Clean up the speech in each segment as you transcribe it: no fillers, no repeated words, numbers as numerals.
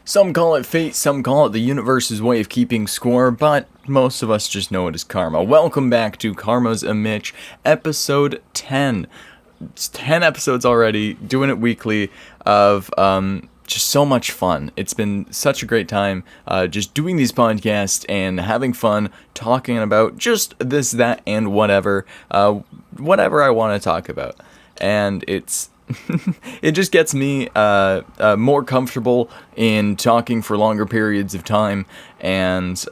Some call it fate, some call it the universe's way of keeping score, but most of us just know it as karma. Welcome back to Karma's a Mitch, episode 10. It's 10 episodes already, doing it weekly, of just so much fun. It's been such a great time just doing these podcasts and having fun talking about just this, that, and whatever I want to talk about. And it's it just gets me more comfortable in talking for longer periods of time and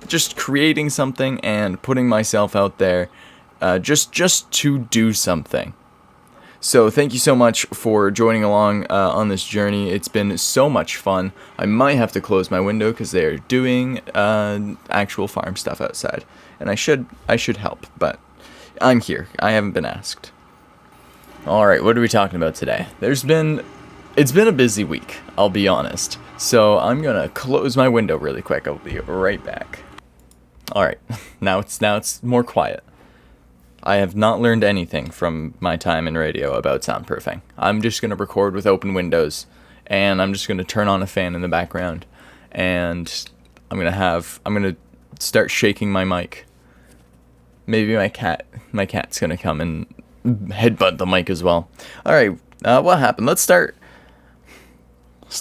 just creating something and putting myself out there just to do something. So thank you so much for joining along on this journey. It's been so much fun. I might have to close my window because they're doing actual farm stuff outside, and I should help, but I'm here. I haven't been asked. Alright, what are we talking about today? It's been a busy week, I'll be honest. So I'm gonna close my window really quick. I'll be right back. Alright, now it's more quiet. I have not learned anything from my time in radio about soundproofing. I'm just gonna record with open windows, and I'm just gonna turn on a fan in the background, and I'm gonna start shaking my mic. Maybe my cat's gonna come and headbutt the mic as well. Alright, what happened? Let's start.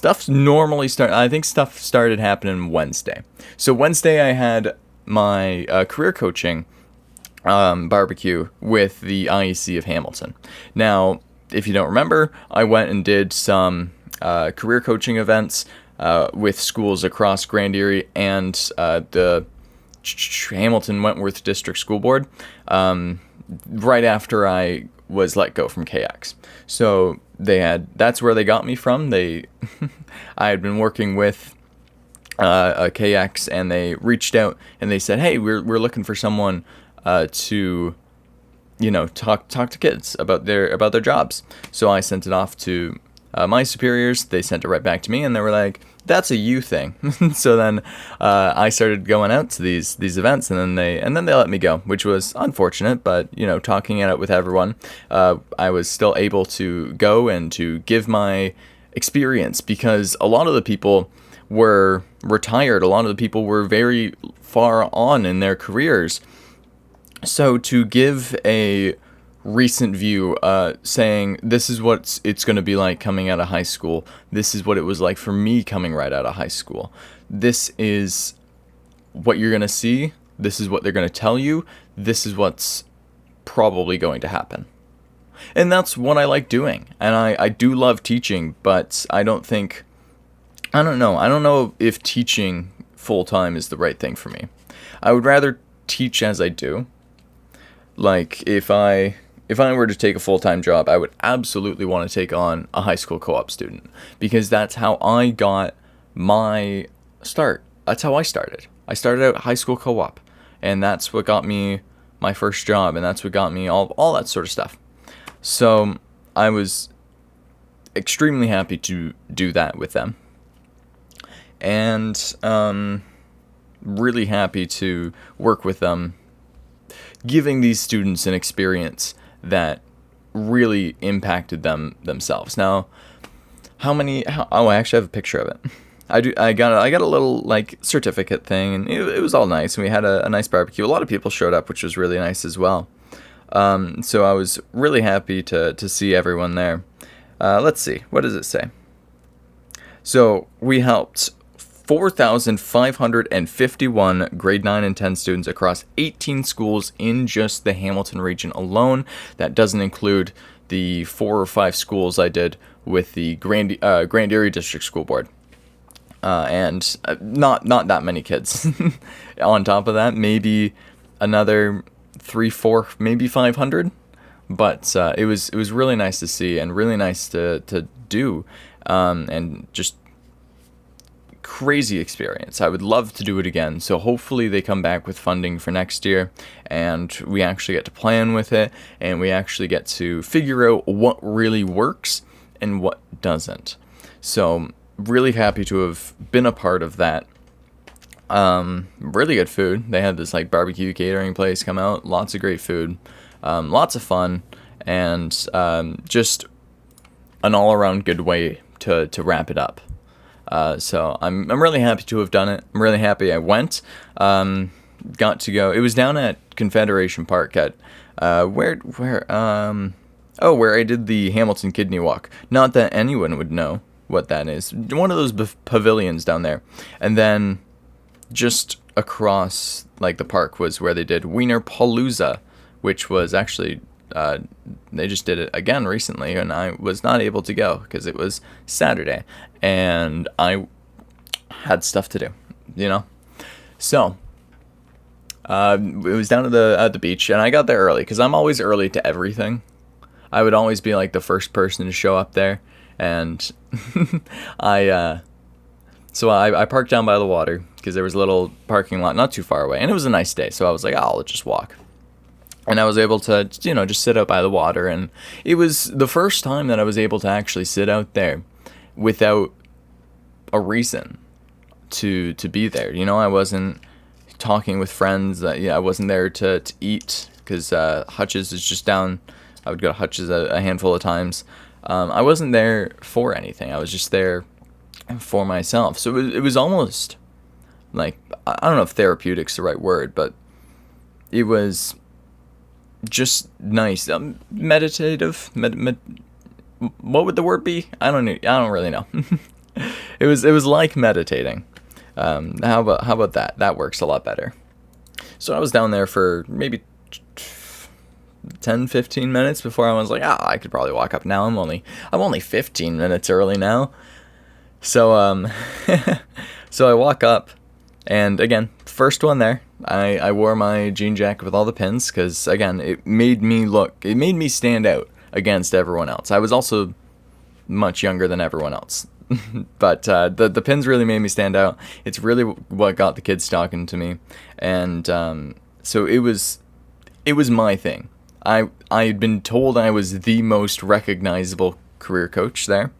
I think stuff started happening Wednesday. So Wednesday I had my career coaching barbecue with the IEC of Hamilton. Now, if you don't remember, I went and did some career coaching events with schools across Grand Erie and the Hamilton Wentworth District School Board. Right after I was let go from KX. So that's where they got me from. I had been working with a KX, and they reached out and they said, hey, we're looking for someone to, talk to kids about their jobs. So I sent it off to my superiors. They sent it right back to me, and they were like, that's a you thing. So then I started going out to these events, and then they let me go, which was unfortunate. But talking it out with everyone, I was still able to go and to give my experience, because a lot of the people were retired. A lot of the people were very far on in their careers. So to give a recent view, saying this is what it's going to be like coming out of high school. This is what it was like for me coming right out of high school. This is what you're going to see. This is what they're going to tell you. This is what's probably going to happen. And that's what I like doing. And I do love teaching, but I don't know if teaching full-time is the right thing for me. I would rather teach as I do. Like, if I were to take a full-time job, I would absolutely want to take on a high school co-op student, because that's how I got my start. That's how I started. I started out high school co-op, and that's what got me my first job, and that's what got me all that sort of stuff. So I was extremely happy to do that with them, and really happy to work with them, giving these students an experience that really impacted them themselves. Now, I actually have a picture of it. I got a little certificate thing, and it was all nice, and we had a nice barbecue. A lot of people showed up, which was really nice as well. So I was really happy to see everyone there. Let's see, what does it say? So we helped 4,551 grade 9 and 10 students across 18 schools in just the Hamilton region alone. That doesn't include the 4 or 5 schools I did with the Grand Erie District School Board. And not that many kids. On top of that, maybe another 3, 4, maybe 500. But it was really nice to see, and really nice to do, and just crazy experience. I would love to do it again. So hopefully they come back with funding for next year, and we actually get to plan with it, and we actually get to figure out what really works and what doesn't. So really happy to have been a part of that. Really good food. They had this barbecue catering place come out. Lots of great food. Lots of fun, and just an all-around good way to wrap it up. So I'm really happy to have done it. I'm really happy I went. Got to go. It was down at Confederation Park at where I did the Hamilton Kidney Walk. Not that anyone would know what that is. One of those pavilions down there. And then just across like the park was where they did Wiener Palooza, which was actually they just did it again recently, and I was not able to go because it was Saturday and I had stuff to do, you know. So it was down at the beach, and I got there early because I'm always early to everything. I would always be like the first person to show up there, and I parked down by the water because there was a little parking lot not too far away, and it was a nice day, so I was like, I'll just walk. And I was able to, just sit out by the water, and it was the first time that I was able to actually sit out there without a reason to be there. I wasn't talking with friends. I wasn't there to eat because Hutch's is just down. I would go to Hutch's a handful of times. I wasn't there for anything. I was just there for myself. So it was almost like, I don't know if therapeutic's the right word, but it was just nice. Meditative. What would the word be? I don't really know. It was like meditating. How about that? That works a lot better. So I was down there for maybe 10-15 minutes before I was like, I could probably walk up now. I'm only 15 minutes early now. So so I walk up, and again, first one there. I wore my jean jacket with all the pins because, again, it made me stand out against everyone else. I was also much younger than everyone else. But the pins really made me stand out. It's really what got the kids talking to me. And so it was my thing. I had been told I was the most recognizable career coach there,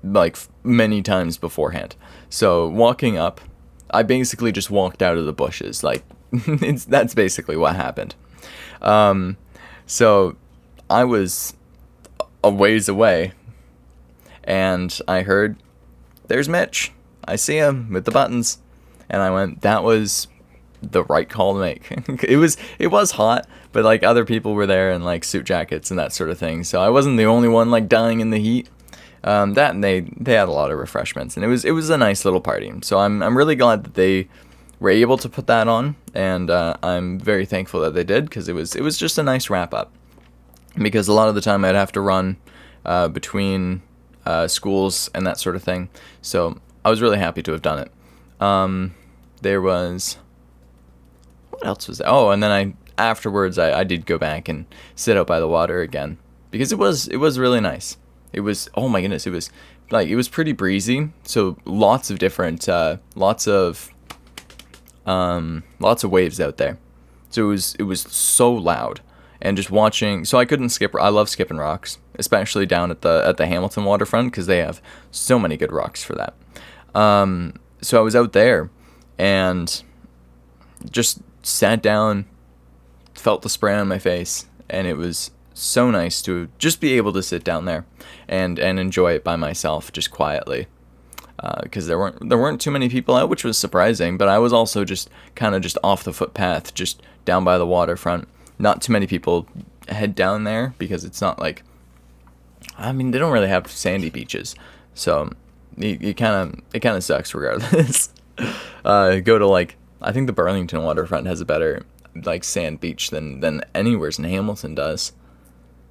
like many times beforehand. So walking up, I basically just walked out of the bushes. Like, that's basically what happened. So I was a ways away, and I heard, "There's Mitch. I see him with the buttons." And I went, that was the right call to make. It was hot, but like other people were there in like suit jackets and that sort of thing. So I wasn't the only one like dying in the heat. That, and they had a lot of refreshments, and it was a nice little party. So I'm really glad that they were able to put that on, and I'm very thankful that they did, because it was just a nice wrap up. Because a lot of the time I'd have to run between schools and that sort of thing. So I was really happy to have done it. There was, what else was there? Oh, and then afterwards I did go back and sit out by the water again, because it was really nice. It was, oh my goodness, it was pretty breezy, so lots of different lots of waves out there. So it was so loud, and just watching, so I couldn't skip. I love skipping rocks, especially down at the Hamilton waterfront, because they have so many good rocks for that. So I was out there and just sat down, felt the spray on my face, and it was so nice to just be able to sit down there and enjoy it by myself, just quietly, because there weren't too many people out, which was surprising. But I was also just kind of just off the footpath, just down by the waterfront. Not too many people head down there, because it's not like, I mean, they don't really have sandy beaches, so it kind of sucks regardless. Go to, like, I think the Burlington waterfront has a better like sand beach than anywhere's in Hamilton does.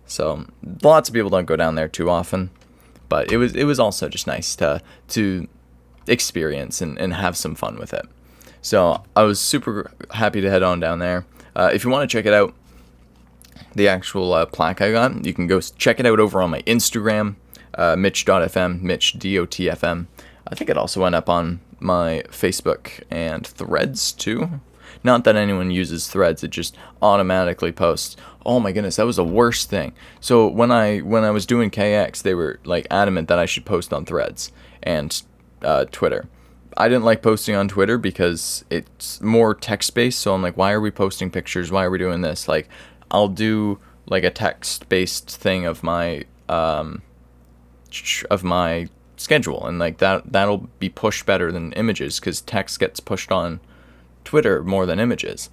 So lots of people don't go down there too often, but it was also just nice to experience and have some fun with it. So I was super happy to head on down there. If you want to check it out, the actual plaque I got, you can go check it out over on my Instagram, Mitch.fm, Mitch.dotfm. I think it also went up on my Facebook and Threads too. Not that anyone uses Threads, it just automatically posts. Oh my goodness, that was the worst thing. So when I was doing KX, they were like adamant that I should post on Threads and Twitter. I didn't like posting on Twitter because it's more text-based, so I'm like, why are we posting pictures? Why are we doing this? Like, I'll do like a text-based thing of my schedule, and like that'll be pushed better than images, because text gets pushed on Twitter more than images.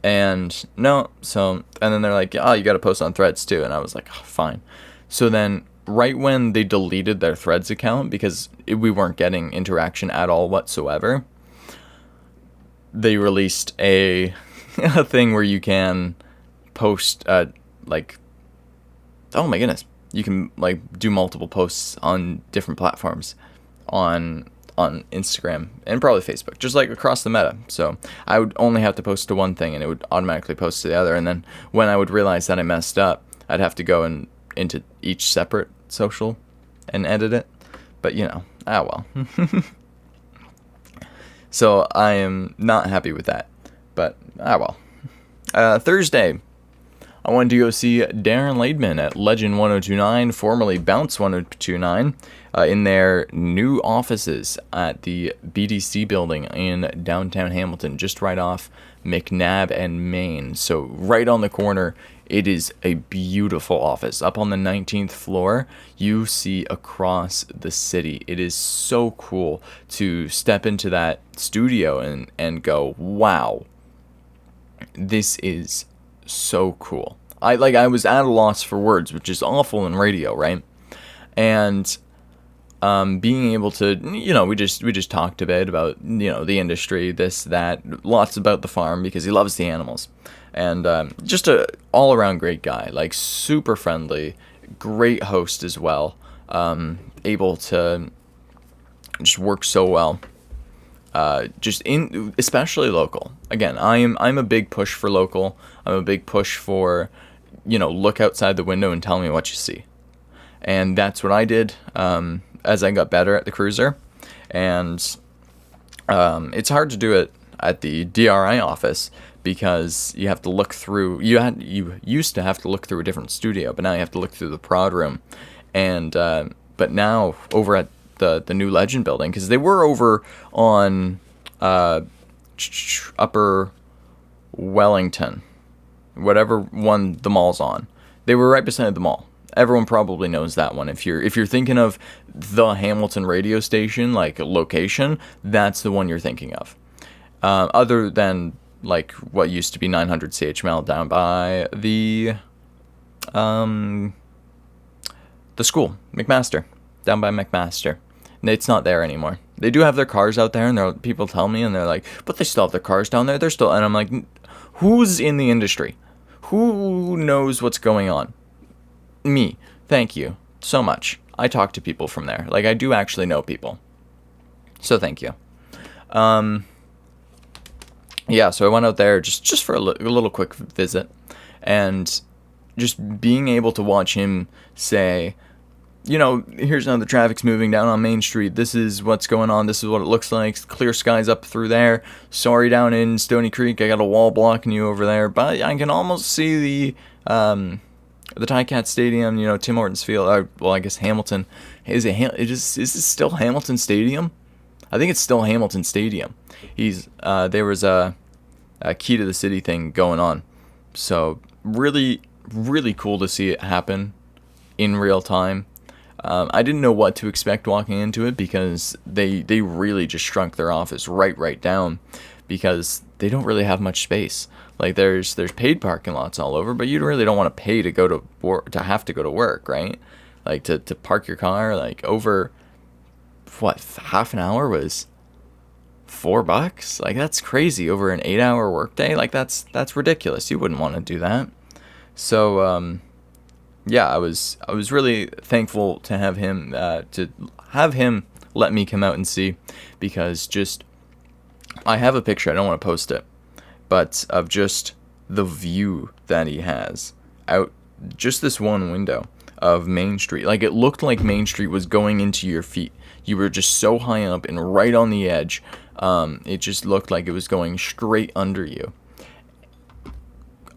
And no, so, and then they're like, oh, you got to post on Threads too. And I was like, oh, fine. So then right when they deleted their Threads account, because we weren't getting interaction at all whatsoever, they released a thing where you can post, like, oh my goodness, you can like do multiple posts on different platforms on Instagram and probably Facebook, just like across the meta. So I would only have to post to one thing and it would automatically post to the other. And then when I would realize that I messed up, I'd have to go into each separate social and edit it. But well. So I am not happy with that. But well. Thursday, I wanted to go see Darren Laidman at Legend 1029, formerly Bounce 1029, in their new offices at the BDC building in downtown Hamilton, just right off McNabb and Main. So right on the corner. It is a beautiful office. Up on the 19th floor, you see across the city. It is so cool to step into that studio and go, wow, this is so cool. I was at a loss for words, which is awful in radio, right? And being able to, we just talked a bit about, the industry, this, that, lots about the farm, because he loves the animals. And just a all-around great guy, like super friendly, great host as well, able to just work so well. Especially local. Again, I'm a big push for local. I'm a big push for, look outside the window and tell me what you see. And that's what I did as I got better at the cruiser. And it's hard to do it at the DRI office because you have to look through. You used to have to look through a different studio, but now you have to look through the prod room. And but now over at the new Legend building, because they were over on Upper Wellington, whatever one the mall's on. They were right beside the mall. Everyone probably knows that one. If you're thinking of the Hamilton radio station, like location, that's the one you're thinking of. Other than like what used to be 900 CHML down by the school, McMaster, down by McMaster. It's not there anymore. They do have their cars out there, and people tell me, and they're like, but they still have their cars down there. They're still, and I'm like, who's in the industry? Who knows what's going on? Me. Thank you so much. I talk to people from there. Like, I do actually know people. So thank you. Yeah, so I went out there just for a little quick visit, and just being able to watch him say, here's how the traffic's moving down on Main Street. This is what's going on. This is what it looks like. Clear skies up through there. Sorry, down in Stony Creek, I got a wall blocking you over there. But I can almost see the Ticats Stadium, Tim Hortons Field. Well, I guess Hamilton. Is this still Hamilton Stadium? I think it's still Hamilton Stadium. There was a Key to the City thing going on. So really, really cool to see it happen in real time. I didn't know what to expect walking into it, because they really just shrunk their office right down, because they don't really have much space. Like there's paid parking lots all over, but you really don't want to pay to go to work, to have to go to work, right? Like to park your car, like over half an hour was $4. Like that's crazy over an 8-hour workday. Like that's ridiculous. You wouldn't want to do that. So yeah, I was really thankful to have him let me come out and see, because I have a picture, I don't want to post it, but of just the view that he has out just this one window of Main Street. Like it looked like Main Street was going into your feet. You were just so high up and right on the edge. It just looked like it was going straight under you.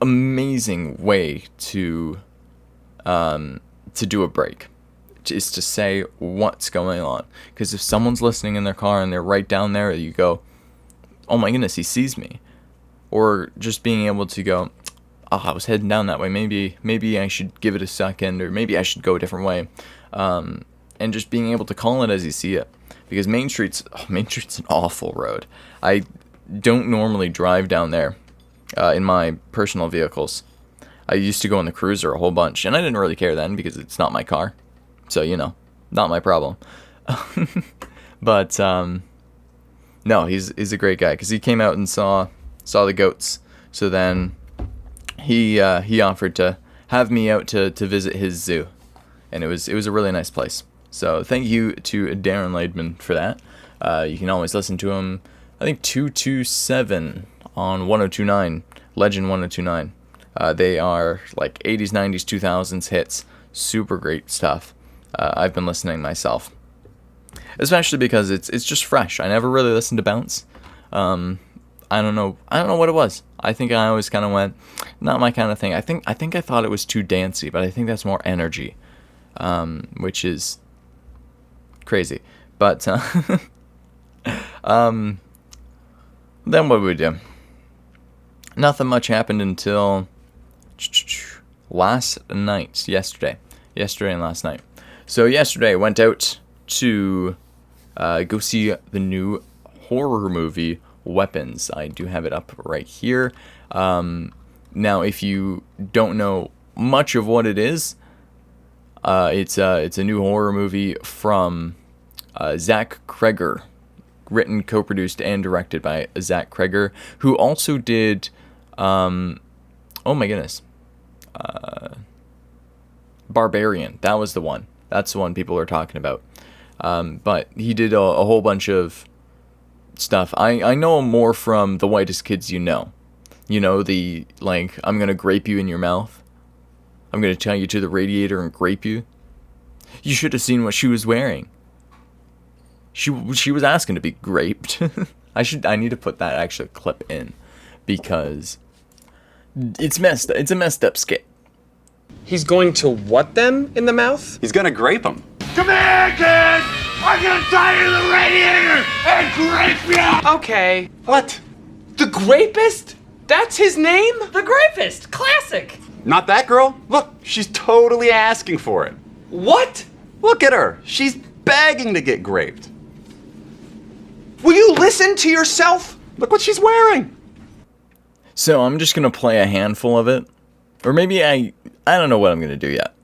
Amazing way to do a break, is to say what's going on. Because if someone's listening in their car and they're right down there, you go, oh my goodness, he sees me. Or just being able to go, oh, I was heading down that way, maybe I should give it a second, or maybe I should go a different way. and just being able to call it as you see it. Because Main Street's an awful road. I don't normally drive down there in my personal vehicles. I used to go in the Cruiser a whole bunch, and I didn't really care then because it's not my car. So, not my problem. But, no, he's a great guy because he came out and saw the goats. So then he offered to have me out to visit his zoo, and it was a really nice place. So thank you to Darren Laidman for that. You can always listen to him, I think 227 on 1029, Legend 1029. They are like 80s, 90s, 2000s hits. Super great stuff. I've been listening myself. Especially because it's just fresh. I never really listened to Bounce. I don't know what it was. I think I always kind of went, not my kind of thing. I think I thought it was too dancey, but I think that's more energy, which is crazy. But then what did we do? Nothing much happened until last night, yesterday and last night. So yesterday I went out to go see the new horror movie Weapons. I do have it up right here. Now, if you don't know much of what it is, it's a new horror movie from Zach Kreger, written, co-produced, and directed by Zach Kreger, who also did, oh my goodness, Barbarian. That was the one. That's the one people are talking about. But he did a whole bunch of stuff. I know him more from The Whitest Kids You Know. The, I'm going to grape you in your mouth. I'm going to tie you to the radiator and grape you. You should have seen what she was wearing. She was asking to be graped. I need to put that actual clip in because it's messed. It's a messed up skit. He's going to what them in the mouth? He's gonna grape him. Come here, kid! I'm gonna tie you to the radiator and grape you! Okay. What? The Grapist? That's his name? The Grapist! Classic! Not that girl? Look, she's totally asking for it. What? Look at her. She's begging to get graped. Will you listen to yourself? Look what she's wearing. So I'm just going to play a handful of it. Or maybe I don't know what I'm going to do yet.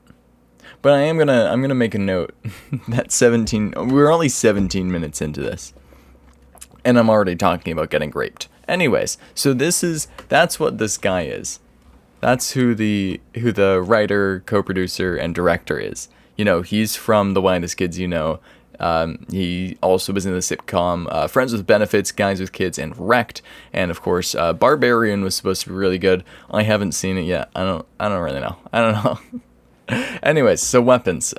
But I'm going to make a note that we're only 17 minutes into this. And I'm already talking about getting raped. Anyways, so that's what this guy is. That's who the writer, co-producer, and director is. He's from The Whitest Kids You Know. He also was in the sitcom Friends with Benefits, Guys with Kids, and Wrecked. And of course, Barbarian was supposed to be really good. I haven't seen it yet. I don't really know. I don't know. Anyways, so Weapons.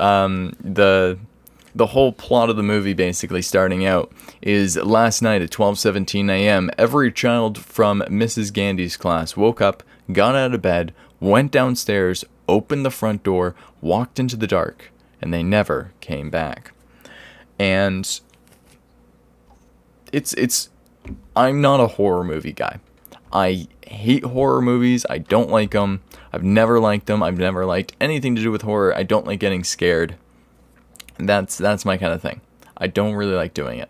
The whole plot of the movie, basically starting out, is last night at 12:17 a.m. every child from Mrs. Gandy's class woke up, got out of bed, went downstairs, opened the front door, walked into the dark, and they never came back. And I'm not a horror movie guy. I hate horror movies. I don't like them. I've never liked them. I've never liked anything to do with horror. I don't like getting scared. That's my kind of thing. I don't really like doing it.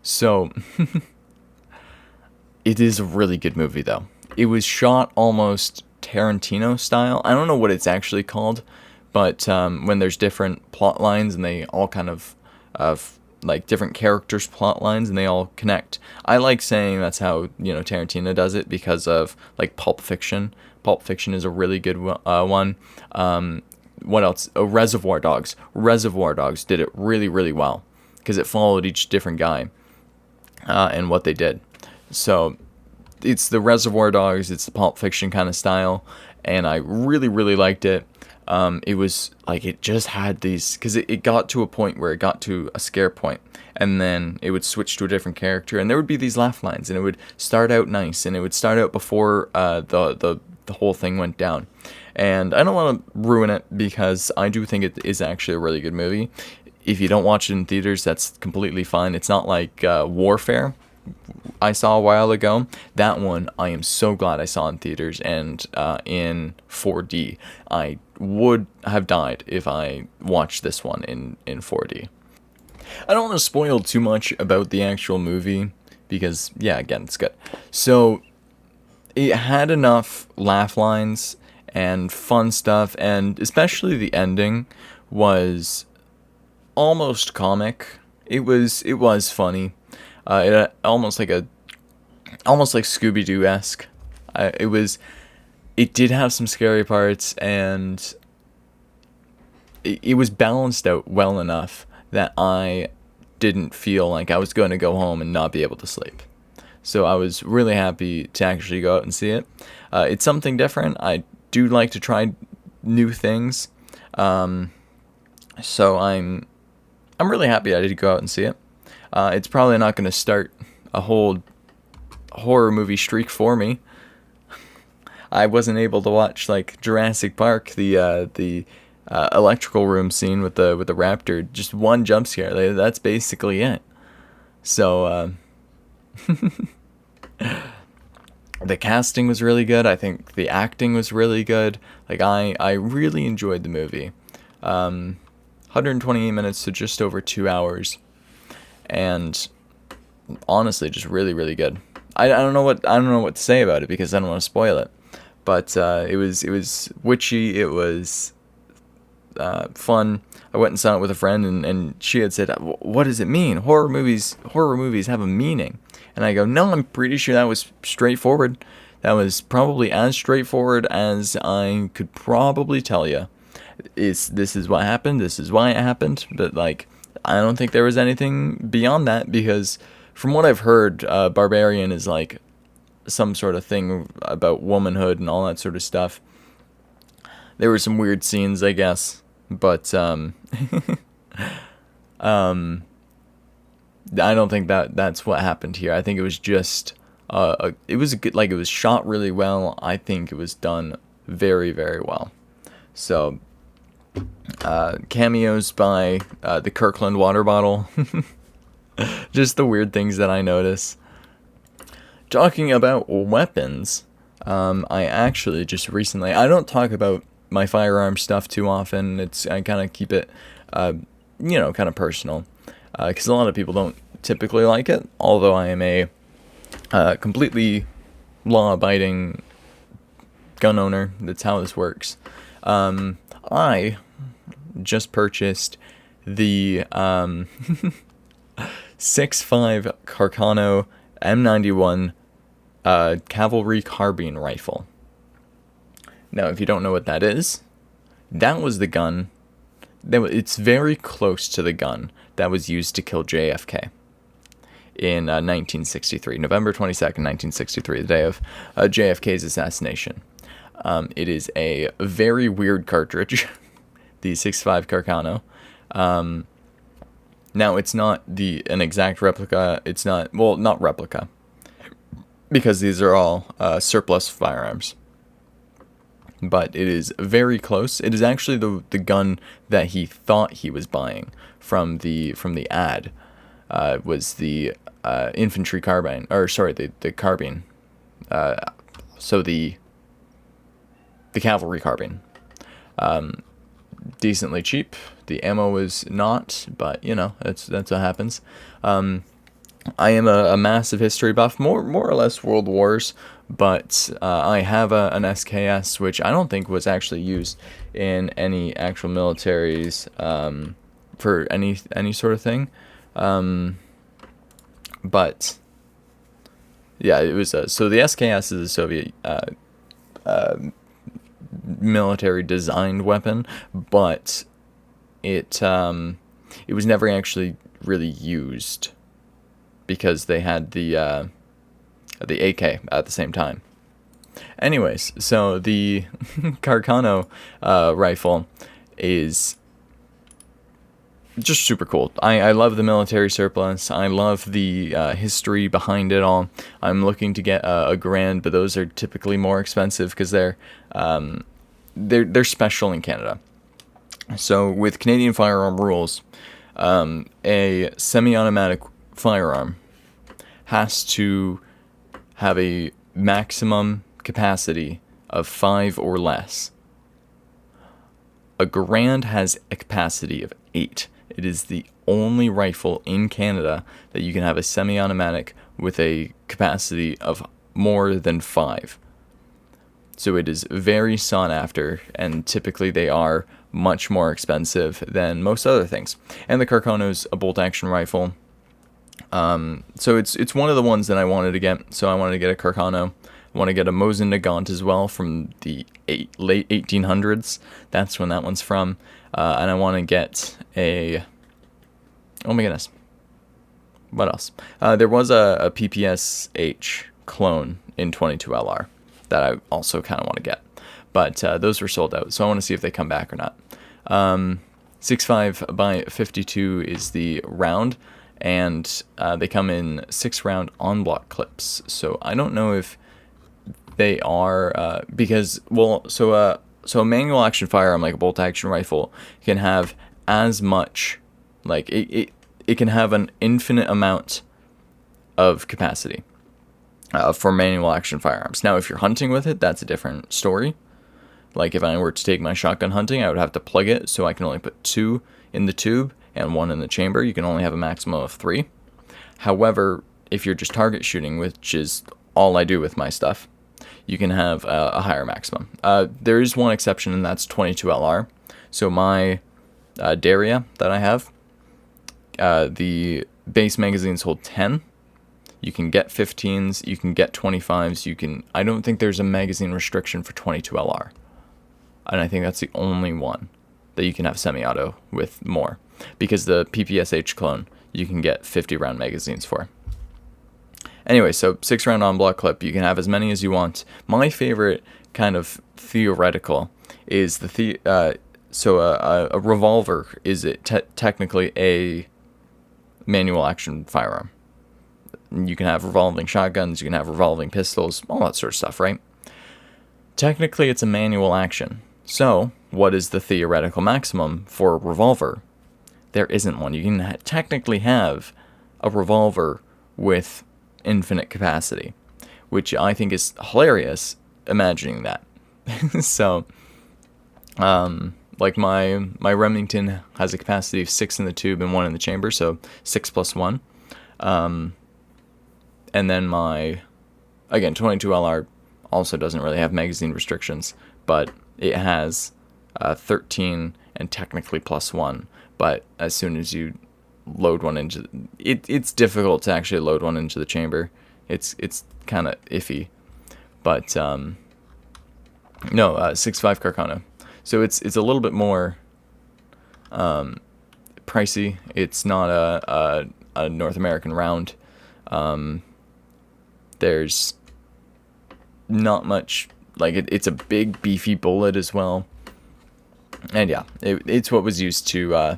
So it is a really good movie though. It was shot almost Tarantino style. I don't know what it's actually called, but when there's different plot lines and they all kind of like different characters' plot lines and they all connect. I like saying that's how Tarantino does it because of like Pulp Fiction. Pulp Fiction is a really good one. What else? Oh, Reservoir Dogs. Reservoir Dogs did it really, really well because it followed each different guy and what they did. So it's the Reservoir Dogs, it's the Pulp Fiction kind of style, and I really, really liked it. It was like it just had these, because it got to a point where it got to a scare point, and then it would switch to a different character, and there would be these laugh lines, and it would start out nice, and it would start out before the whole thing went down. And I don't want to ruin it because I do think it is actually a really good movie. If you don't watch it in theaters, that's completely fine. It's not like Warfare, I saw a while ago, that one I am so glad I saw in theaters and in 4D. I would have died if I watched this one in 4D. I don't want to spoil too much about the actual movie because, yeah, again, it's good. So, it had enough laugh lines and fun stuff, and especially the ending was almost comic. It was funny. It almost like Scooby-Doo-esque. It did have some scary parts, and it was balanced out well enough that I didn't feel like I was going to go home and not be able to sleep. So I was really happy to actually go out and see it. It's something different. I do like to try new things. So I'm really happy I did go out and see it. It's probably not going to start a whole horror movie streak for me. I wasn't able to watch like Jurassic Park, the electrical room scene with the raptor. Just one jump scare. That's basically it. So the casting was really good. I think the acting was really good. Like I really enjoyed the movie. 128 minutes to just over 2 hours, and honestly, just really, really good. I don't know what to say about it because I don't want to spoil it. But it was witchy. It was fun. I went and saw it with a friend, and she had said, "What does it mean? Horror movies have a meaning." And I go, "No, I'm pretty sure that was straightforward. That was probably as straightforward as I could probably tell you. This is what happened. This is why it happened." But like, I don't think there was anything beyond that because, from what I've heard, Barbarian is like some sort of thing about womanhood and all that sort of stuff. There were some weird scenes, I guess, but I don't think that's what happened here. I think it was just it was good, like it was shot really well. I think it was done very, very well. So cameos by the Kirkland water bottle. Just the weird things that I notice. Talking about weapons, I actually just recently, I don't talk about my firearm stuff too often. I kind of keep it, kind of personal, because a lot of people don't typically like it. Although I am a completely law-abiding gun owner, that's how this works. I just purchased the 6.5 Carcano M91 cavalry carbine rifle. Now, if you don't know what that is, that was the gun. It's very close to the gun that was used to kill JFK in 1963, November 22nd, 1963, the day of JFK's assassination. It is a very weird cartridge, the 6.5 Carcano. Now, it's not an exact replica. It's not replica, because these are all surplus firearms. But it is very close. It is actually the gun that he thought he was buying from the ad. Was the infantry carbine, or sorry, the carbine. So the cavalry carbine. Decently cheap. The ammo was not, but that's what happens. I am a massive history buff, more or less World Wars, but I have an SKS, which I don't think was actually used in any actual militaries for any sort of thing. But yeah, it was so the SKS is a Soviet military designed weapon, but it was never actually really used because they had the AK at the same time. Anyways, so the Carcano rifle is just super cool. I love the military surplus. I love the history behind it all. I'm looking to get a Grand, but those are typically more expensive because they're special in Canada. So with Canadian firearm rules, a semi-automatic firearm has to have a maximum capacity of 5 or less. A Garand has a capacity of 8. It is the only rifle in Canada that you can have a semi-automatic with a capacity of more than 5. So it is very sought after, and typically they are much more expensive than most other things. And the Carcano's a bolt-action rifle. So it's one of the ones that I wanted to get. So I wanted to get a Carcano. I want to get a Mosin Nagant as well from the late 1800s. That's when that one's from. And I want to get a... Oh my goodness. What else? There was a PPSH clone in 22LR that I also kind of want to get. But those were sold out, so I want to see if they come back or not. 6.5 by 52 is the round, and they come in 6-round on-block clips. So I don't know if they are, because, well, so a manual action firearm like a bolt action rifle can have as much, like, it can have an infinite amount of capacity for manual action firearms. Now, if you're hunting with it, that's a different story. Like, if I were to take my shotgun hunting, I would have to plug it, so I can only put 2 in the tube and 1 in the chamber. You can only have a maximum of 3. However, if you're just target shooting, which is all I do with my stuff, you can have a higher maximum. There is one exception, and that's 22LR. So my Daria that I have, the base magazines hold 10. You can get 15s, you can get 25s, I don't think there's a magazine restriction for 22LR. And I think that's the only one that you can have semi-auto with more. Because the PPSH clone, you can get 50-round magazines for. Anyway, so 6-round on-block clip, you can have as many as you want. My favorite kind of theoretical is a revolver is technically a manual action firearm. You can have revolving shotguns, you can have revolving pistols, all that sort of stuff, right? Technically, it's a manual action. So, what is the theoretical maximum for a revolver? There isn't one. You can technically have a revolver with infinite capacity, which I think is hilarious, imagining that. So, like my Remington has a capacity of 6 in the tube and 1 in the chamber, so 6 plus 1. And then my, again, 22LR also doesn't really have magazine restrictions, but it has 13 and technically plus 1. But as soon as you load one into it's difficult to actually load one into the chamber. It's kind of iffy. But no, 6.5 Carcano. So it's a little bit more pricey. It's not a North American round. There's not much, like, it's a big beefy bullet as well. And yeah, it's what was used to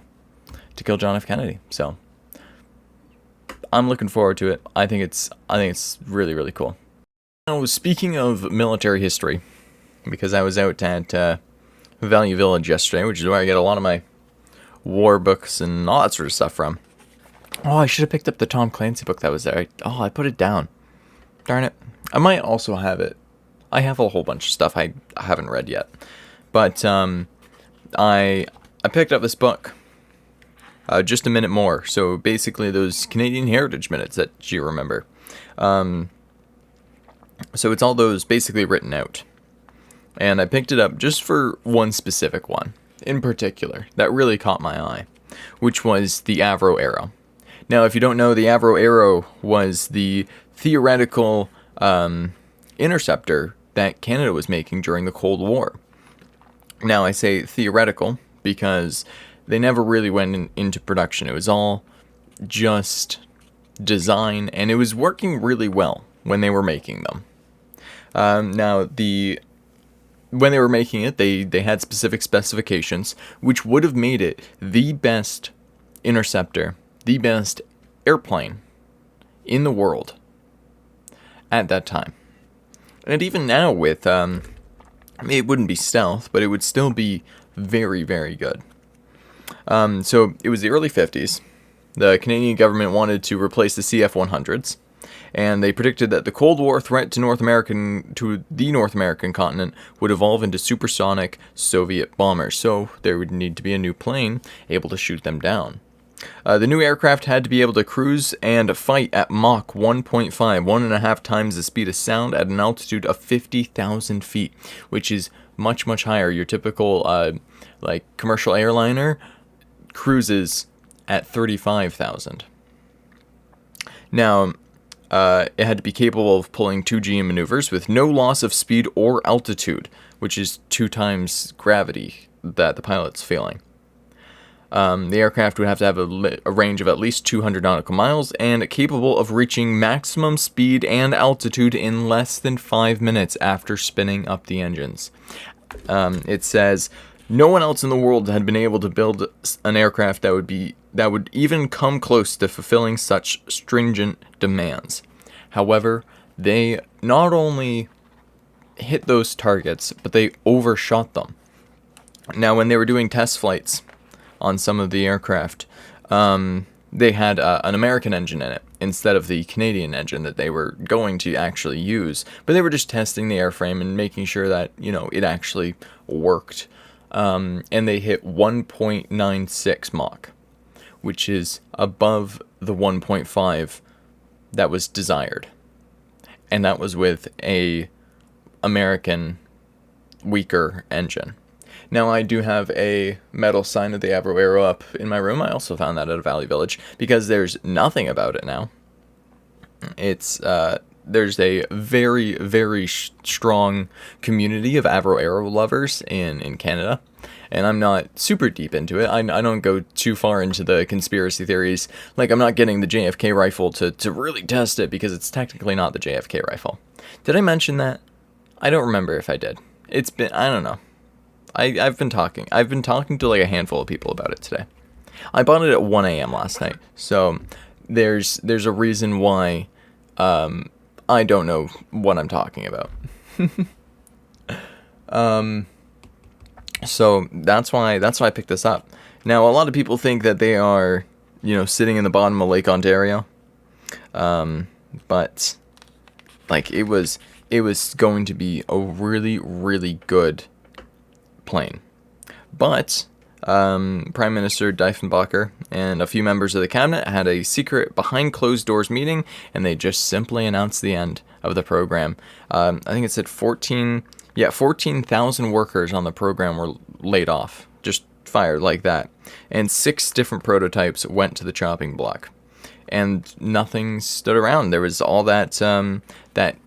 kill John F. Kennedy. So I'm looking forward to it. I think it's really, really cool. Now, speaking of military history, because I was out at Value Village yesterday, which is where I get a lot of my war books and all that sort of stuff from. Oh, I should have picked up the Tom Clancy book that was there. I put it down. Darn it. I might also have it. I have a whole bunch of stuff I haven't read yet. But I picked up this book, Just a Minute More. So basically those Canadian Heritage Minutes that you remember. So it's all those basically written out. And I picked it up just for one specific one in particular that really caught my eye, which was the Avro Arrow. Now, if you don't know, the Avro Arrow was the theoretical interceptor that Canada was making during the Cold War. Now, I say theoretical because they never really went into production. It was all just design, and it was working really well when they were making them. When they were making it, they had specific specifications, which would have made it the best interceptor, the best airplane in the world at that time. And even now with, it wouldn't be stealth, but it would still be very, very good. So it was the early 50s. The Canadian government wanted to replace the CF-100s. And they predicted that the Cold War threat to the North American continent would evolve into supersonic Soviet bombers, so there would need to be a new plane able to shoot them down. The new aircraft had to be able to cruise and fight at Mach 1.5, 1.5 times the speed of sound at an altitude of 50,000 feet, which is much, much higher. Your typical commercial airliner cruises at 35,000. Now, it had to be capable of pulling 2G maneuvers with no loss of speed or altitude, which is 2 times gravity that the pilot's feeling. The aircraft would have to have a range of at least 200 nautical miles and capable of reaching maximum speed and altitude in less than 5 minutes after spinning up the engines. It says no one else in the world had been able to build an aircraft that would even come close to fulfilling such stringent demands. However, they not only hit those targets, but they overshot them. Now, when they were doing test flights on some of the aircraft, they had an American engine in it instead of the Canadian engine that they were going to actually use. But they were just testing the airframe and making sure that, it actually worked. And they hit 1.96 Mach, which is above the 1.5 that was desired. And that was with a American weaker engine. Now, I do have a metal sign of the Avro Aero up in my room. I also found that at a Valley Village because there's nothing about it now. It's there's a very, very strong community of Avro Aero lovers in Canada, and I'm not super deep into it. I don't go too far into the conspiracy theories. Like, I'm not getting the JFK rifle to really test it because it's technically not the JFK rifle. Did I mention that? I don't remember if I did. I don't know. I've been talking to like a handful of people about it today. I bought it at 1 a.m. last night, so there's a reason why I don't know what I'm talking about. So that's why I picked this up. Now, a lot of people think that they are, sitting in the bottom of Lake Ontario, but like it was going to be a really, really good plane. But Prime Minister Diefenbacher and a few members of the cabinet had a secret behind closed doors meeting, and they just simply announced the end of the program. I think it said 14,000 workers on the program were laid off, just fired like that, and 6 different prototypes went to the chopping block, and nothing stood around. There was all that that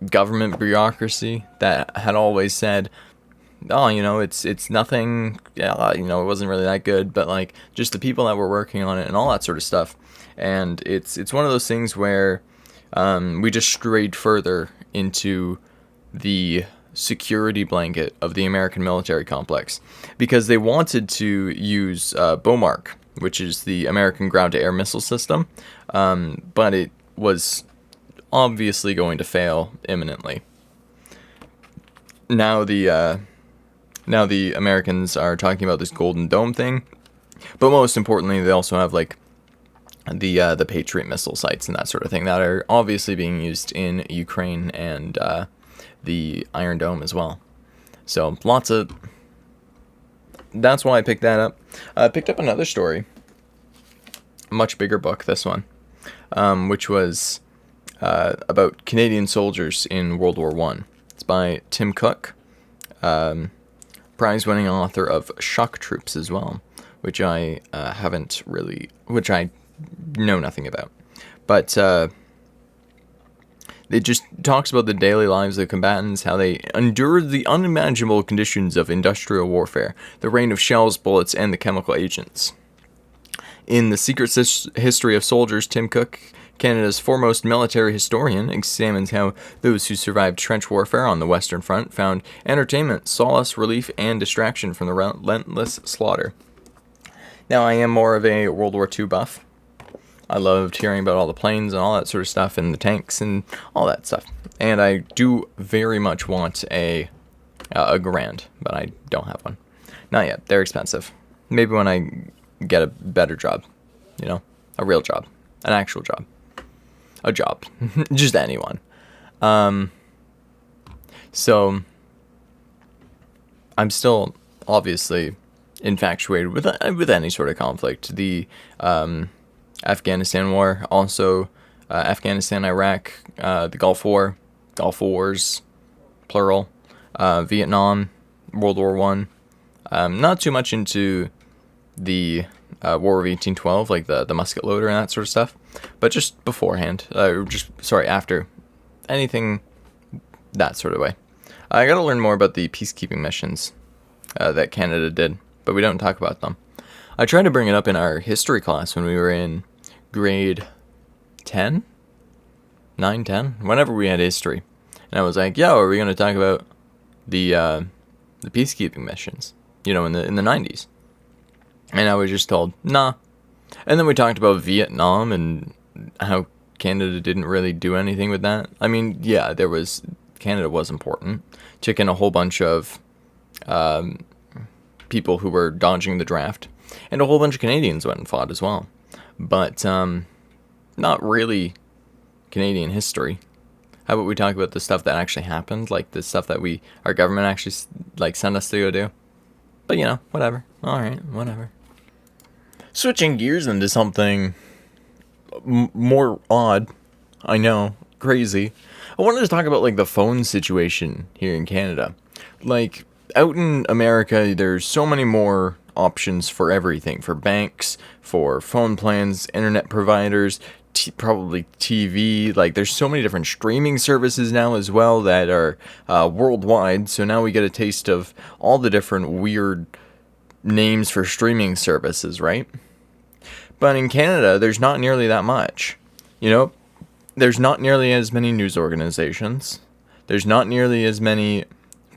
government bureaucracy that had always said, oh, it's nothing, it wasn't really that good, but like just the people that were working on it and all that sort of stuff. And it's one of those things where we just strayed further into the security blanket of the American military complex because they wanted to use BOMARC, which is the American ground-to-air missile system, but it was obviously going to fail imminently. Now the Americans are talking about this Golden Dome thing, but most importantly, they also have like the Patriot missile sites and that sort of thing that are obviously being used in Ukraine and the Iron Dome as well. So that's why I picked that up. I picked up another story, a much bigger book, this one, which was about Canadian soldiers in World War I. It's by Tim Cook, prize-winning author of Shock Troops as well, which I know nothing about. But it just talks about the daily lives of combatants, how they endured the unimaginable conditions of industrial warfare, the rain of shells, bullets, and the chemical agents. In The Secret History of Soldiers, Tim Cook, Canada's foremost military historian, examines how those who survived trench warfare on the Western Front found entertainment, solace, relief, and distraction from the relentless slaughter. Now, I am more of a World War II buff. I loved hearing about all the planes and all that sort of stuff, and the tanks and all that stuff. And I do very much want a Garand, but I don't have one. Not yet. They're expensive. Maybe when I get a better job, a real job, an actual job. a job. Just anyone. So I'm still obviously infatuated with any sort of conflict. The Afghanistan war, also Afghanistan, Iraq, the Gulf War, Gulf Wars, plural, Vietnam, World War One. Not too much into the War of 1812, like the musket loader and that sort of stuff, but just beforehand, after, anything that sort of way. I got to learn more about the peacekeeping missions that Canada did, but we don't talk about them. I tried to bring it up in our history class when we were in grade 10, 9, 10, whenever we had history, and I was like, "Yo, are we going to talk about the peacekeeping missions? You know, in the 90s?" And I was just told, nah. And then we talked about Vietnam and how Canada didn't really do anything with that. I mean, yeah, Canada was important. Took in a whole bunch of people who were dodging the draft. And a whole bunch of Canadians went and fought as well. But not really Canadian history. How about we talk about the stuff that actually happened? Like the stuff that our government actually sent us to go do? But whatever. Alright, whatever. Switching gears into something more odd, I know, crazy. I wanted to talk about the phone situation here in Canada. Like, out in America, there's so many more options for everything. For banks, for phone plans, internet providers, probably TV. Like, there's so many different streaming services now as well that are worldwide. So now we get a taste of all the different weird names for streaming services, right? But in Canada, there's not nearly that much. There's not nearly as many news organizations. There's not nearly as many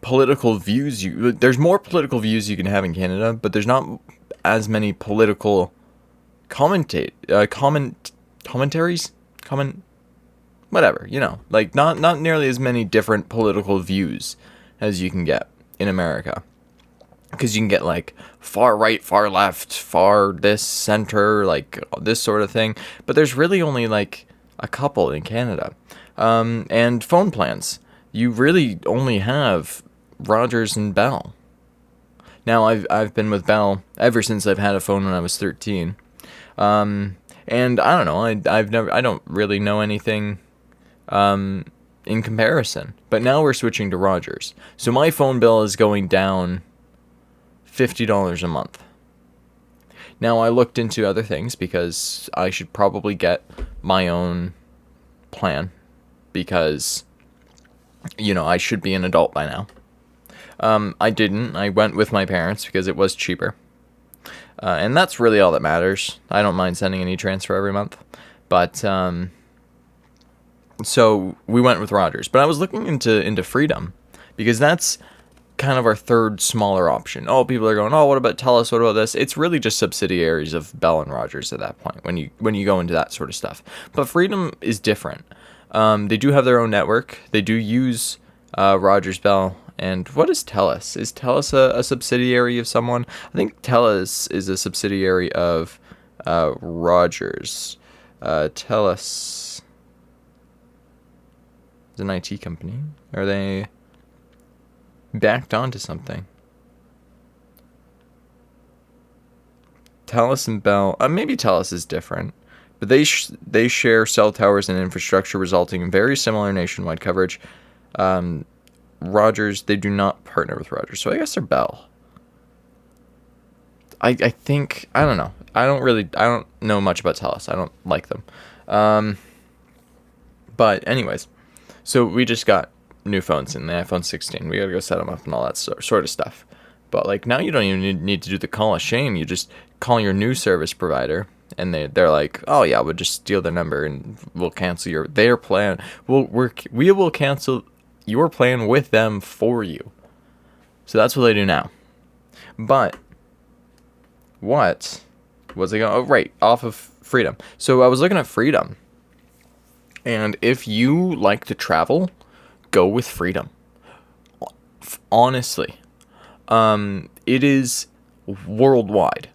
political views. There's more political views you can have in Canada, but there's not as many political commentaries, whatever, not nearly as many different political views as you can get in America. Because you can get far right, far left, far this, center, this sort of thing. But there's really only a couple in Canada. And phone plans. You really only have Rogers and Bell. Now I've been with Bell ever since I've had a phone when I was 13. And I don't know, I don't really know anything in comparison. But now we're switching to Rogers. So my phone bill is going down $50 a month. Now, I looked into other things because I should probably get my own plan because, I should be an adult by now. I didn't. I went with my parents because it was cheaper. And that's really all that matters. I don't mind sending an e-transfer every month. But, so we went with Rogers. But I was looking into Freedom because that's kind of our third smaller option. Oh, people are going, oh, what about TELUS? What about this? It's really just subsidiaries of Bell and Rogers at that point when you go into that sort of stuff. But Freedom is different. They do have their own network. They do use Rogers, Bell, and what is TELUS? Is TELUS a subsidiary of someone? I think TELUS is a subsidiary of Rogers. TELUS is an IT company. Are they backed onto something? TELUS and Bell, maybe TELUS is different, but they share cell towers and infrastructure, resulting in very similar nationwide coverage. Rogers, they do not partner with Rogers, so I guess they're Bell. I think, I don't know. I don't know much about TELUS. I don't like them. But anyways, so we just got new phones in the iPhone 16. We gotta go set them up and all that sort of stuff. But now you don't even need to do the call of shame. You just call your new service provider, and they're like, oh yeah, we'll just steal their number and we'll cancel their plan. We will cancel your plan with them for you. So that's what they do now. But what was I going? Oh, right, off of Freedom. So I was looking at Freedom, and if you like to travel, go with Freedom. Honestly, it is worldwide,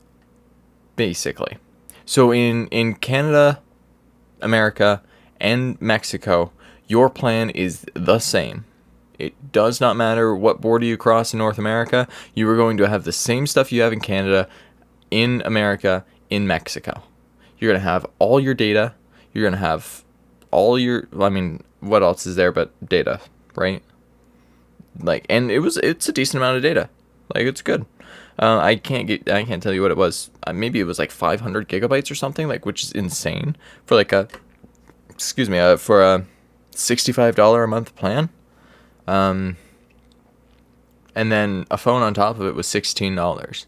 basically. So in Canada, America, and Mexico, your plan is the same. It does not matter what border you cross in North America, you are going to have the same stuff you have in Canada, in America, in Mexico. You're going to have all your data. You're going to have all your, I mean, what else is there but data, right? Like, and it's a decent amount of data. Like, it's good. I can't tell you what it was. Maybe it was like 500 gigabytes or something, like, which is insane for like for a $65 a month plan. And then a phone on top of it was $16.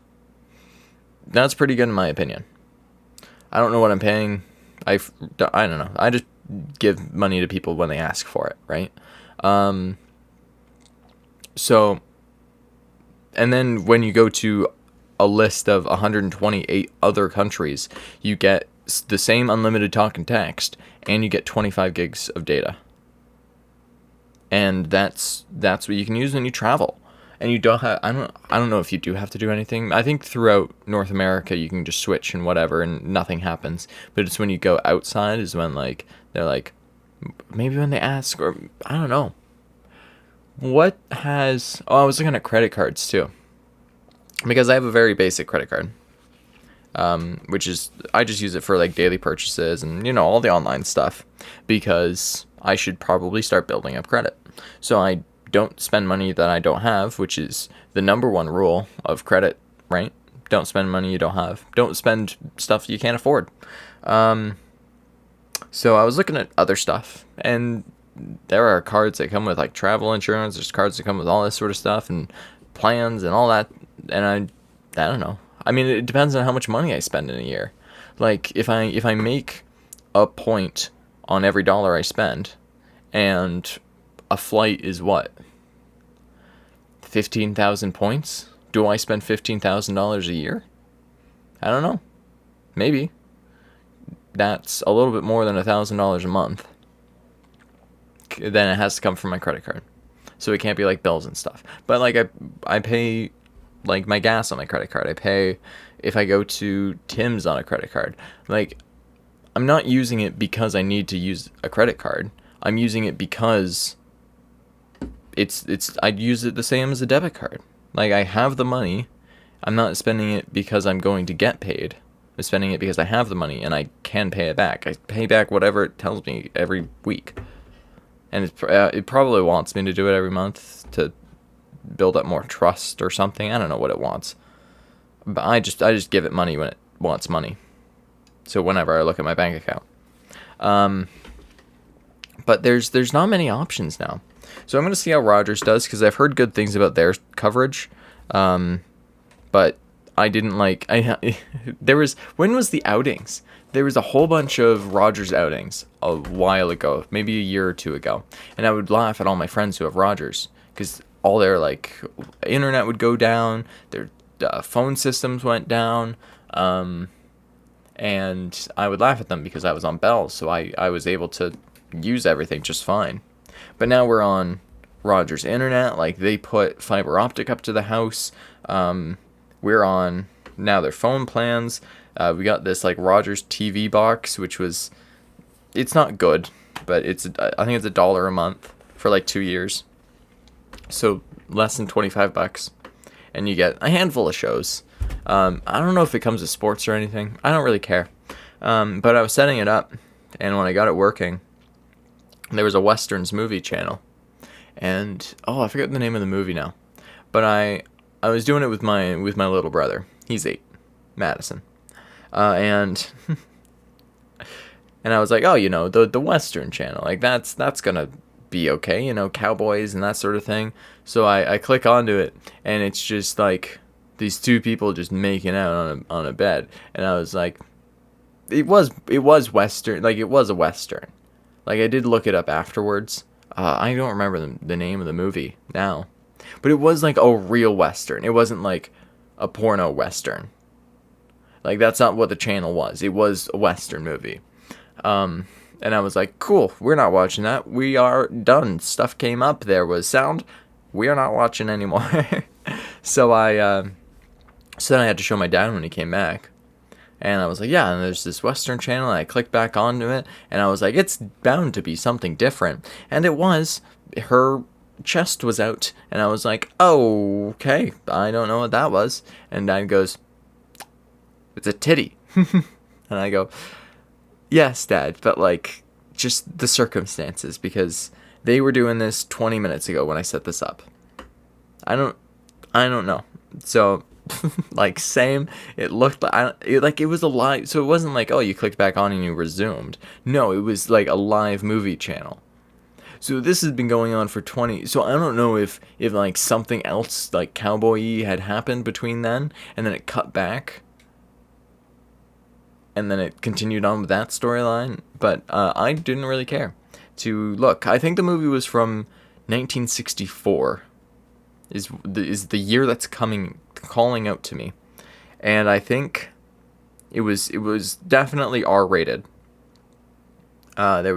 That's pretty good in my opinion. I don't know what I'm paying. I don't know. I just give money to people when they ask for it, right? So, and then when you go to a list of 128 other countries, you get the same unlimited talk and text, and you get 25 gigs of data. And that's what you can use when you travel. And you don't have, I don't know if you do have to do anything. I think throughout North America you can just switch and whatever and nothing happens. But it's when you go outside is when like they're like, maybe when they ask, or I don't know. I was looking at credit cards too. Because I have a very basic credit card. Which is, I just use it for like daily purchases and, you know, all the online stuff. Because I should probably start building up credit. So I don't spend money that I don't have, which is the number one rule of credit, right? Don't spend money you don't have. Don't spend stuff you can't afford. So I was looking at other stuff, and there are cards that come with like travel insurance. There's cards that come with all this sort of stuff and plans and all that. And I don't know. I mean, it depends on how much money I spend in a year. Like if I make a point on every dollar I spend, and a flight is what? 15,000 points? Do I spend $15,000 a year? I don't know. Maybe. That's a little bit more than $1,000 a month. Then it has to come from my credit card. So it can't be like bills and stuff. But like I pay like my gas on my credit card. I pay if I go to Tim's on a credit card. Like I'm not using it because I need to use a credit card. I'm using it because I'd use it the same as a debit card. Like I have the money. I'm not spending it because I'm going to get paid. I'm spending it because I have the money and I can pay it back. I pay back whatever it tells me every week. And it probably wants me to do it every month to build up more trust or something. I don't know what it wants. But I just give it money when it wants money. So whenever I look at my bank account. But there's not many options now. So I'm going to see how Rogers does, because I've heard good things about their coverage. But I didn't like... when was the outings? There was a whole bunch of Rogers outings a while ago, maybe a year or two ago. And I would laugh at all my friends who have Rogers, because all their like internet would go down, their phone systems went down, and I would laugh at them because I was on Bell, so I was able to use everything just fine. But now we're on Rogers internet, like they put fiber optic up to the house. We're on now their phone plans. We got this like Rogers TV box, which was, it's not good, but I think it's $1 a month for like 2 years. So less than $25, and you get a handful of shows. I don't know if it comes with sports or anything. I don't really care. But I was setting it up, and when I got it working, there was a Westerns movie channel, and I forget the name of the movie now. But I was doing it with my little brother. He's 8, Madison, and and I was like, the Western channel, like that's gonna be okay, cowboys and that sort of thing. So I click onto it, and it's just like these two people just making out on a bed, and I was like, it was Western, like it was a Western. Like I did look it up afterwards. I don't remember the name of the movie now, but it was like a real Western. It wasn't like a porno Western. Like that's not what the channel was. It was a Western movie. And I was like, cool, we're not watching that. We are done. Stuff came up. There was sound. We are not watching anymore. So then I had to show my dad when he came back. And I was like, yeah, and there's this Western channel, and I clicked back onto it, and I was like, it's bound to be something different. And it was. Her chest was out, and I was like, oh, okay, I don't know what that was. And Dad goes, it's a titty. And I go, yes, Dad, but like, just the circumstances, because they were doing this 20 minutes ago when I set this up. I don't know. So, like, same. It looked like it was a live. So it wasn't like, oh, you clicked back on and you resumed. No, it was like a live movie channel. So this has been going on for 20. So I don't know if like something else like cowboy-y had happened between then, and then it cut back, and then it continued on with that storyline. But I didn't really care to look. I think the movie was from 1964. Is the year that's calling out to me, and I think it was definitely R-rated. There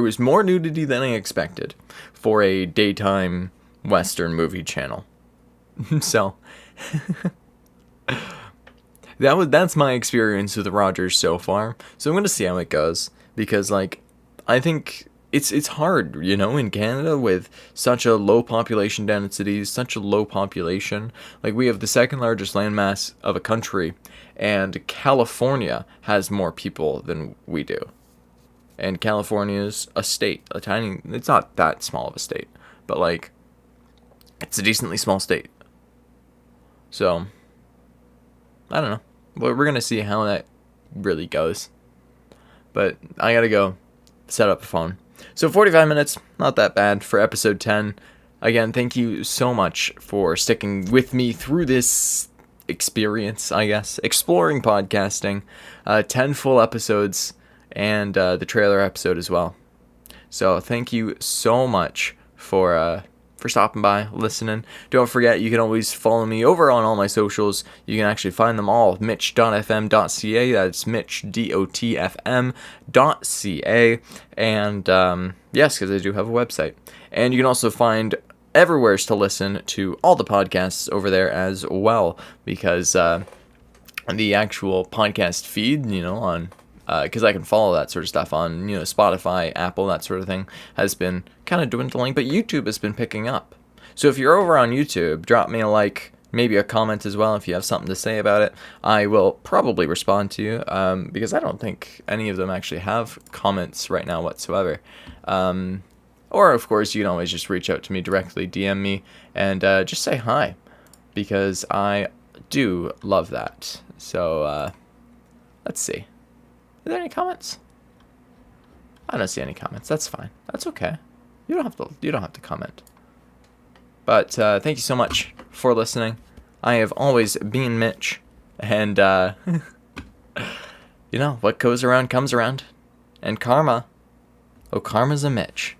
was more nudity than I expected for a daytime Western movie channel. So that's my experience with Rogers so far. So I'm gonna see how it goes, because like I think it's hard, in Canada with such a low population density, such a low population. Like, we have the second largest landmass of a country, and California has more people than we do. And California's a state, it's not that small of a state, but like, it's a decently small state. So, I don't know. But we're gonna see how that really goes. But I gotta go set up a phone. So 45 minutes, not that bad for episode 10. Again, thank you so much for sticking with me through this experience, I guess, exploring podcasting. 10 full episodes, and the trailer episode as well. So thank you so much for stopping by, listening. Don't forget, you can always follow me over on all my socials. You can actually find them all, mitch.fm.ca. That's mitch.fm.ca. And yes, because I do have a website. And you can also find everywheres to listen to all the podcasts over there as well, because the actual podcast feed, on because I can follow that sort of stuff on, Spotify, Apple, that sort of thing, has been kind of dwindling, but YouTube has been picking up. So if you're over on YouTube, drop me a like, maybe a comment as well if you have something to say about it. I will probably respond to you, because I don't think any of them actually have comments right now whatsoever. Or, of course, you can always just reach out to me directly, DM me, and just say hi, because I do love that. So, let's see. Are there any comments? I don't see any comments. That's fine. That's okay. You don't have to comment. But thank you so much for listening. I have always been Mitch, and what goes around comes around, and karma's a Mitch.